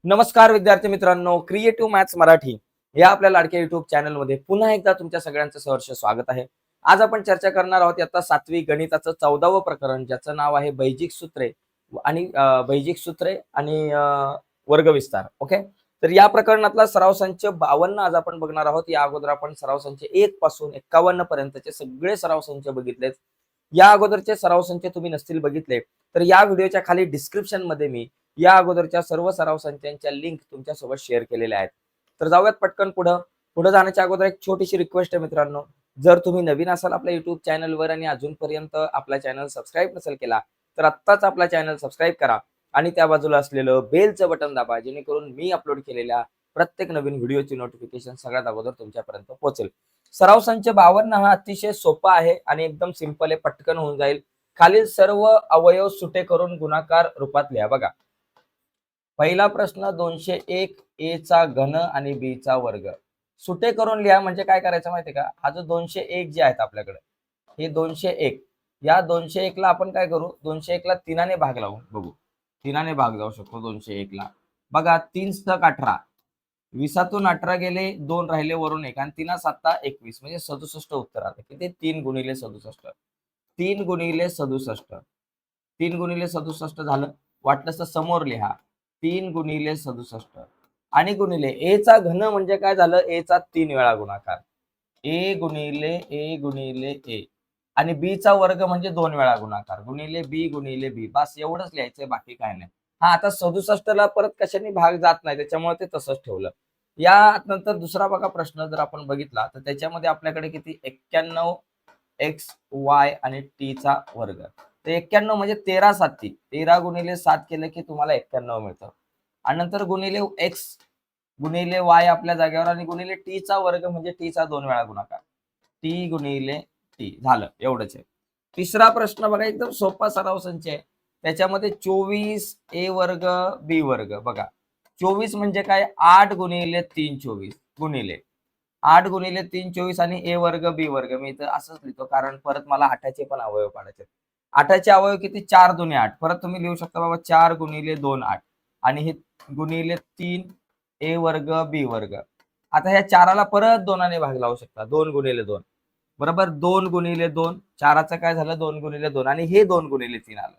नमस्कार विद्यार्थी मित्रांनो, क्रिएटिव्ह मॅथ्स मराठी या आपल्या लाडक्या युट्यूब चॅनलमध्ये पुन्हा एकदा तुमच्या सगळ्यांचं सहर्ष स्वागत आहे. आज आपण चर्चा करणार आहोत इयत्ता 7वी गणिताचं 14वं प्रकरण, ज्याचं नाव आहे बैजिक सूत्रे आणि वर्गविस्तार. ओके, तर या प्रकरणातला सराव संच 52 आज आपण बघणार आहोत. या अगोदर आपण सराव संच 1 पासून 51 पर्यंतचे सगळे सराव संच बघितलेत. या अगोदरचे सराव संच तुम्ही नसतील बघितले तर या व्हिडिओच्या खाली डिस्क्रिप्शन मध्ये मी या अगोदरच्या सर्व सराव संचांच्या लिंक तुमच्यासोबत शेअर केलेल्या आहेत. तर जाऊयात पटकन पुढे जाण्याच्या अगोदर एक छोटीशी रिक्वेस्ट आहे मित्रांनो, जर तुम्ही नवीन असाल आपल्या युट्यूब चॅनलवर आणि अजूनपर्यंत आपला चॅनल सबस्क्राईब नसेल केला तर आत्ताच आपला चॅनल सबस्क्राईब करा आणि त्या बाजूला असलेलं बेलचं बटन दाबा, जेणेकरून मी अपलोड केलेल्या प्रत्येक नवीन व्हिडिओची नोटिफिकेशन सगळ्यात अगोदर तुमच्यापर्यंत पोहोचेल. सराव संच 52 हा अतिशय सोपा आहे आणि एकदम सिंपल आहे, पटकन होऊन जाईल. खालील सर्व अवयव सुटे करून गुणाकार रूपात लिहा. बघा, पहिला प्रश्न 201 ए चा घन आणि बी चा वर्ग. सुटे करून लिहा म्हणजे काय करायचं माहितीये का, हा जो 201 जे आहेत आपल्याकडे, हे 201, या 201 ला आपण काय करू, 201 ला 3 ने भाग लावू. बघू, 3 ने भाग जाऊ शकतो 201 ला. बघा, 3 × 18, 20तून 18 गेले, 2 राहिले, वरून 1 आणि 3 7 21 म्हणजे 67 उत्तर आलं. किती? 3 × 67. 3 × 67, 3 × 67 झालं. वाटलंच तर समोर लिहा, 3 × 67 आणि गुणिले ए चा घन म्हणजे काय झालं, ए चा 3 वेळा गुणाकार, ए गुणिले ए आणि बी चा वर्ग म्हणजे 2 वेळा गुणाकार, गुणिले बी. बस एवढंच लिहायचंय, बाकी काय नाही. हा, आता 67 ला परत कशाने भाग जात नाही, त्याच्यामुळे ते तसंच ठेवलं. या नंतर दुसरा बघा प्रश्न जर आपण बघितला तर त्याच्यामध्ये आपल्याकडे किती, 91 एक्स वाय आणि टी चा वर्ग. तर 91 म्हणजे 13 7 13 × 7 केलं की तुम्हाला 91 मिळतं. आणि नंतर गुणिले एक्स गुणिले वाय आपल्या जागेवर आणि गुणिले टी चा वर्ग म्हणजे टी चा 2 वेळा गुणाकार, टी गुणिले टी झालं. एवढंच आहे. तिसरा प्रश्न बघा, एकदम सोपा सराव संच आहे. त्याच्यामध्ये 24 ए वर्ग बी वर्ग. बघा, 24 म्हणजे काय, 8 × 3 24 गुणिले 8 × 3 24 आणि ए वर्ग बी वर्ग. मी इथं असंच लिहितो कारण परत मला 8चे पण अवयव काढायचे. 8चे अवयव किती, 4 2 8. परत तुम्ही लिहू शकता बाबा 4 × 2 8 आणि हे गुणिले 3 ए वर्ग बी वर्ग. आता ह्या 4ला परत 2 ने भाग लावू शकता, 2 × 2 बरोबर 2 × 2. 4चं काय झालं, 2 × 2 आणि हे 2 × 3 आलं,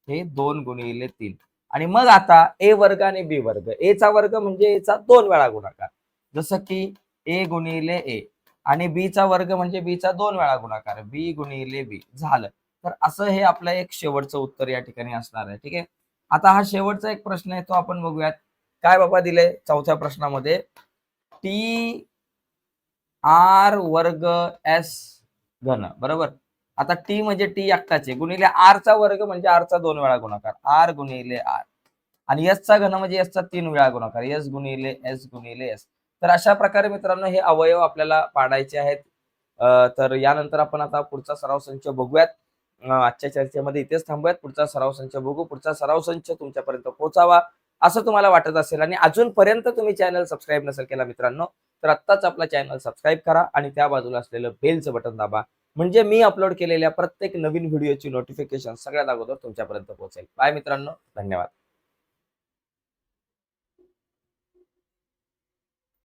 हे 2 × 3. आणि मग आता ए वर्ग आणि बी वर्ग. ए चा वर्ग म्हणजे ए चा 2 वेळा गुणाकार, जसं की ए गुणिले ए आणि बी चा वर्ग म्हणजे बी चा 2 वेळा गुणाकार, बी गुणिले बी झालं. तर असं हे आपलं एक शेवटचं उत्तर या ठिकाणी असणार आहे. ठीक आहे, आता हा शेवटचा एक प्रश्न आहे, तो आपण बघूयात. काय बाबा दिले चौथ्या प्रश्नामध्ये, टी आर वर्ग एस घन. बरोबर, आता टी म्हणजे टी एकटाचे, गुणिले आर चा वर्ग म्हणजे आर चा 2 वेळा गुणाकार, आर गुणिले आर आणि एस चा घन म्हणजे एस चा 3 वेळा गुणाकार, एस गुणिले एस. तर अशा प्रकारे मित्रांनो हे अवयव आपल्याला पाडायचे आहेत. तर यानंतर आपण आता पुढचा सराव संच बघूयात. आजच्या चर्चेमध्ये इथेच थांबूयात. पुढचा सराव संच बघू. पुढचा सराव संच तुमच्यापर्यंत पोहोचावा असं तुम्हाला वाटत असेल आणि अजूनपर्यंत तुम्ही चॅनल सबस्क्राईब नसेल केला मित्रांनो, तर आत्ताच आपला चॅनल सबस्क्राईब करा आणि त्या बाजूला असलेलं बेलचं बटन दाबा, म्हणजे मी अपलोड केलेल्या प्रत्येक नवीन व्हिडिओची नोटिफिकेशन सगळ्यात अगोदर तुमच्यापर्यंत पोहोचेल. बाय मित्रांनो, धन्यवाद.